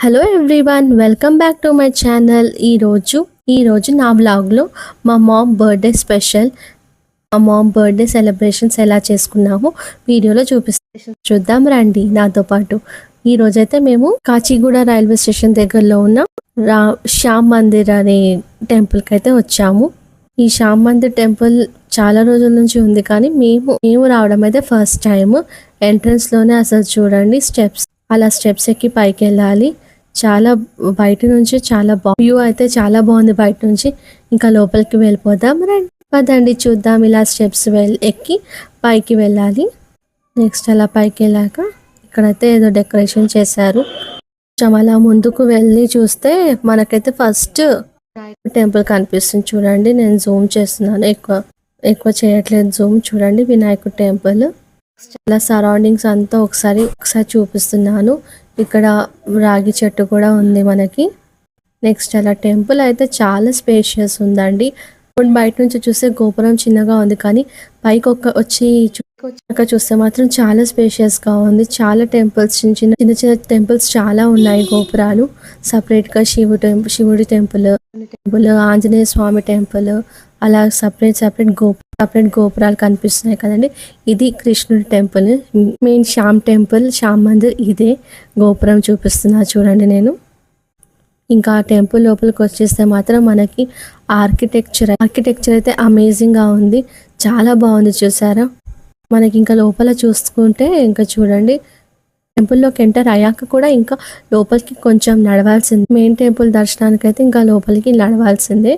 Hello everyone, welcome back to my channel. ఈరోజు నా బ్లాగ్లో మా మామ్ బర్త్డే స్పెషల్, మా మామ్ బర్త్డే సెలబ్రేషన్స్ ఎలా చేసుకున్నామో వీడియోలో చూద్దాం రండి నాతో పాటు. ఈరోజైతే మేము కాచిగూడ రైల్వే స్టేషన్ దగ్గరలో ఉన్న శ్యామ్ మందిర్ అనే టెంపుల్కి అయితే వచ్చాము. ఈ శ్యామ్ మందిర్ టెంపుల్ చాలా రోజుల నుంచి ఉంది, కానీ మేము రావడం అయితే ఫస్ట్ టైం. ఎంట్రన్స్లోనే అసలు చూడండి స్టెప్స్ ఎక్కి పైకి వెళ్ళాలి. చాలా బయట నుంచి చాలా వ్యూ అయితే చాలా బాగుంది బయట నుంచి. ఇంకా లోపలికి వెళ్ళిపోదాం రండి, పదండి చూద్దాం. ఇలా స్టెప్స్ ఎక్కి పైకి వెళ్ళాలి. నెక్స్ట్ అలా పైకి వెళ్ళాక ఇక్కడైతే ఏదో డెకరేషన్ చేశారు. అలా ముందుకు వెళ్ళి చూస్తే మనకైతే ఫస్ట్ టెంపుల్ కనిపిస్తుంది. చూడండి, నేను జూమ్ చేస్తున్నాను, ఎక్కువ చేయట్లేదు జూమ్. చూడండి వినాయకుడు టెంపుల్. చాలా సరౌండింగ్స్ అంతా ఒకసారి చూపిస్తున్నాను. ఇక్కడ రాగి చెట్టు కూడా ఉంది మనకి. నెక్స్ట్ అలా టెంపుల్ అయితే చాలా స్పేషియస్ ఉందండి. బయట నుంచి చూస్తే గోపురం చిన్నగా ఉంది, కానీ పైకి వచ్చి చూస్తే మాత్రం చాలా స్పేషియస్గా ఉంది. చాలా టెంపుల్స్ చిన్న చిన్న టెంపుల్స్ చాలా ఉన్నాయి. గోపురాలు సపరేట్గా శివుడి టెంపుల్, ఆంజనేయ స్వామి టెంపుల్, అలా సపరేట్ గోపురాలు కనిపిస్తున్నాయి కదండి. ఇది కృష్ణుడి టెంపుల్, మెయిన్ శ్యామ్ మందిర్. ఇదే గోపురం చూపిస్తున్నా చూడండి నేను. ఇంకా టెంపుల్ లోపలికి వచ్చేస్తే మాత్రం మనకి ఆర్కిటెక్చర్ అయితే అమేజింగ్గా ఉంది, చాలా బాగుంది. చూసారా, మనకి ఇంకా లోపల చూసుకుంటే ఇంకా చూడండి, టెంపుల్లోకి ఎంటర్ అయ్యాక కూడా ఇంకా లోపలికి కొంచెం నడవాల్సింది. మెయిన్ టెంపుల్ దర్శనానికి అయితే ఇంకా లోపలికి నడవాల్సిందే.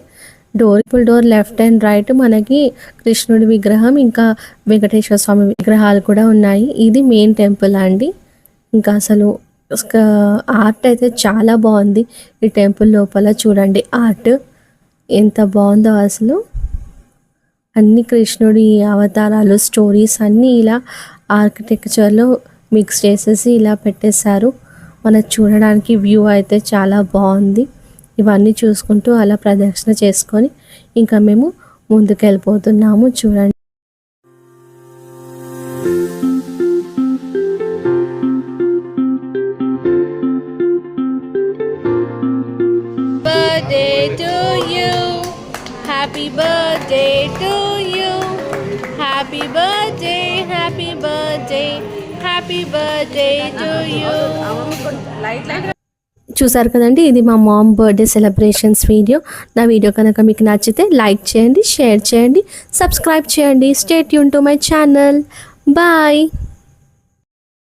డోర్ లెఫ్ట్ అండ్ రైట్ మనకి కృష్ణుడి విగ్రహం, ఇంకా వెంకటేశ్వర స్వామి విగ్రహాలు కూడా ఉన్నాయి. ఇది మెయిన్ టెంపుల్ అండి. ఇంకా అసలు ఆర్ట్ అయితే చాలా బాగుంది ఈ టెంపుల్ లోపల. చూడండి ఆర్ట్ ఎంత బాగుందో అసలు. అన్ని కృష్ణుడి అవతారాలు, స్టోరీస్ అన్నీ ఇలా ఆర్కిటెక్చర్లో మిక్స్ చేసేసి ఇలా పెట్టేశారు. మనకు చూడడానికి వ్యూ అయితే చాలా బాగుంది. ఇవన్నీ చూసుకుంటూ అలా ప్రదక్షిణ చేసుకొని ఇంకా మేము ముందుకు వెళ్ళిపోతున్నాము. చూడండి, Happy birthday to you, happy birthday, happy birthday, happy birthday to you. చూసారు కదండి, ఇది మా మామ్ బర్త్డే సెలబ్రేషన్స్ వీడియో. నా వీడియో కనుక మీకు నచ్చితే లైక్ చేయండి, షేర్ చేయండి, సబ్స్క్రైబ్ చేయండి. Stay tune to my channel. Bye.